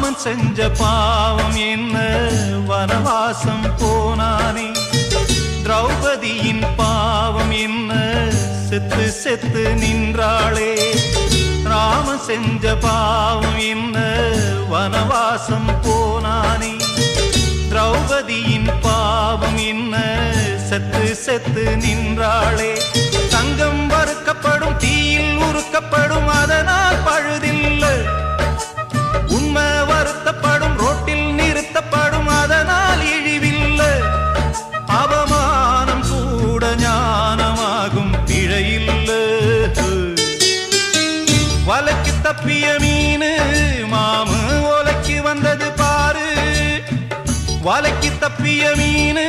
ராமன் செஞ்ச பாவம் என்ன வனவாசம் போனானே திரௌபதியின் பாவம் என்ன செத்து செத்து நின்றாளே ராமன் செஞ்ச பாவம் என்ன வனவாசம் போனானே திரௌபதியின் பாவம் என்ன செத்து செத்து நின்றாளே தங்கம் வறுக்கப்படும் தீயில் உருக்கப்படும் அதனால் பழுதில்லை உண்மை வருத்தப்படும் ரோட்டில் நிறுத்தப்படும் அதனால் இழிவில்லை அவமானம் கூட ஞானமாகும் பிழையில்லை வலைக்கு தப்பிய மீனு மாமு ஓலைக்கு வந்தது பாரு வலைக்கு தப்பிய மீனு